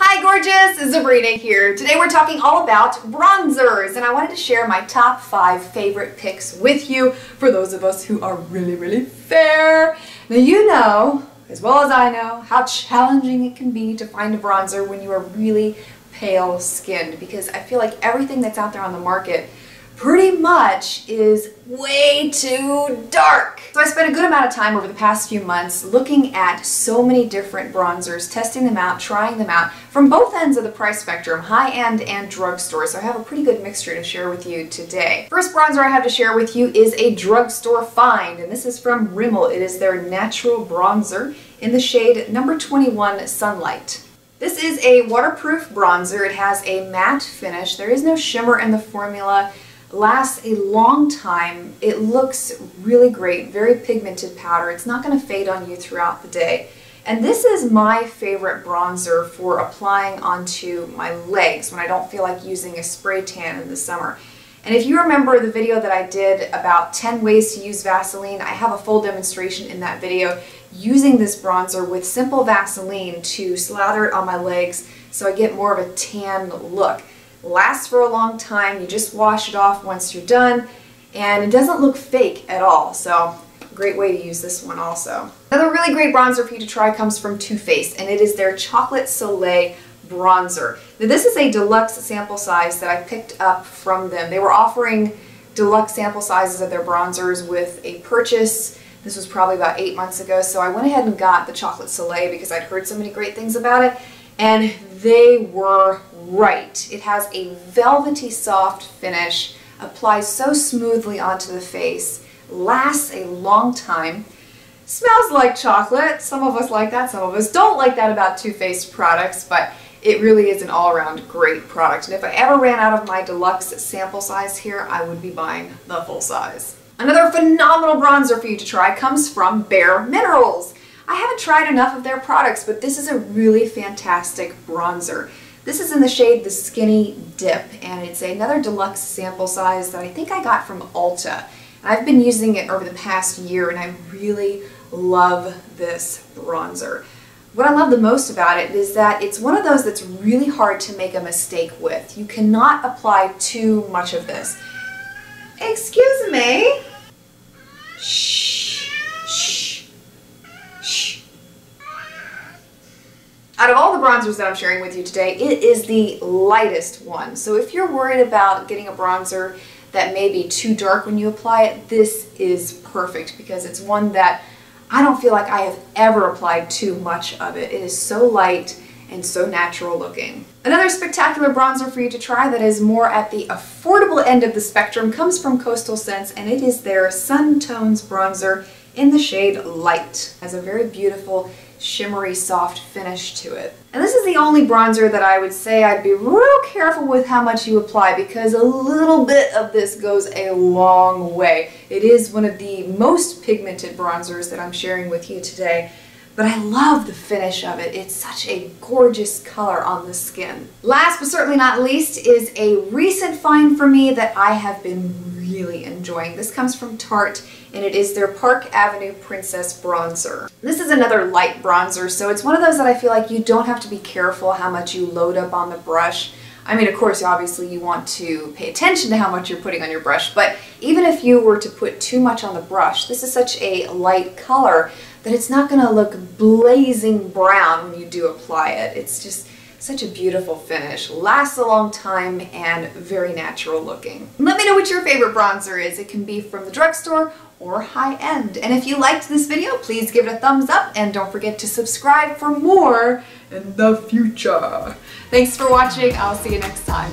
Hi gorgeous, Sabrina here. Today we're talking all about bronzers and I wanted to share my top 5 favorite picks with you for those of us who are really fair. Now you know, as well as I know, how challenging it can be to find a bronzer when you are really pale skinned, because I feel like everything that's out there on the market pretty much is way too dark. So I spent a good amount of time over the past few months looking at so many different bronzers, testing them out, trying them out from both ends of the price spectrum, high-end and drugstore. So I have a pretty good mixture to share with you today. First bronzer I have to share with you is a drugstore find, and this is from Rimmel. It is their natural bronzer in the shade number 21 Sunlight. This is a waterproof bronzer. It has a matte finish. There is no shimmer in the formula. Lasts a long time. It looks really great, very pigmented powder. It's not going to fade on you throughout the day. And this is my favorite bronzer for applying onto my legs when I don't feel like using a spray tan in the summer. And if you remember the video that I did about 10 ways to use Vaseline, I have a full demonstration in that video using this bronzer with simple Vaseline to slather it on my legs so I get more of a tan look. Lasts for a long time. You just wash it off once you're done, and it doesn't look fake at all, so great way to use this one also. Another really great bronzer for you to try comes from Too Faced, and it is their Chocolate Soleil bronzer. Now, this is a deluxe sample size that I picked up from them. They were offering deluxe sample sizes of their bronzers with a purchase. This was probably about 8 months ago, so I went ahead and got the Chocolate Soleil because I'd heard so many great things about it, and they were right. It has a velvety soft finish, applies so smoothly onto the face, lasts a long time, smells like chocolate. Some of us like that, some of us don't like that about Too Faced products, but it really is an all-around great product. And if I ever ran out of my deluxe sample size here, I would be buying the full size. Another phenomenal bronzer for you to try comes from BareMinerals. I haven't tried enough of their products, but this is a really fantastic bronzer. This is in the shade The Skinny Dip, and it's another deluxe sample size that I think I got from Ulta. And I've been using it over the past year, and I really love this bronzer. What I love the most about it is that it's one of those that's really hard to make a mistake with. You cannot apply too much of this. Excuse me? Shh. Shh. Shh. Out of all the bronzers that I'm sharing with you today, it is the lightest one. So if you're worried about getting a bronzer that may be too dark when you apply it, this is perfect because it's one that I don't feel like I have ever applied too much of it. It is so light and so natural looking. Another spectacular bronzer for you to try that is more at the affordable end of the spectrum comes from Coastal Scents, and it is their Sun Tones bronzer in the shade Light. It has a very beautiful shimmery soft finish to it. And this is the only bronzer that I would say I'd be real careful with how much you apply, because a little bit of this goes a long way. It is one of the most pigmented bronzers that I'm sharing with you today, but I love the finish of it. It's such a gorgeous color on the skin. Last but certainly not least is a recent find for me that I have been really enjoying. This comes from Tarte, and it is their Park Avenue Princess Bronzer. This is another light bronzer, so it's one of those that I feel like you don't have to be careful how much you load up on the brush. I mean, of course, obviously you want to pay attention to how much you're putting on your brush, but even if you were to put too much on the brush, this is such a light color that it's not going to look blazing brown when you do apply it. It's just such a beautiful finish, lasts a long time, and very natural looking. Let me know what your favorite bronzer is. It can be from the drugstore or high-end. And if you liked this video, please give it a thumbs up, and don't forget to subscribe for more in the future. Thanks for watching. I'll see you next time.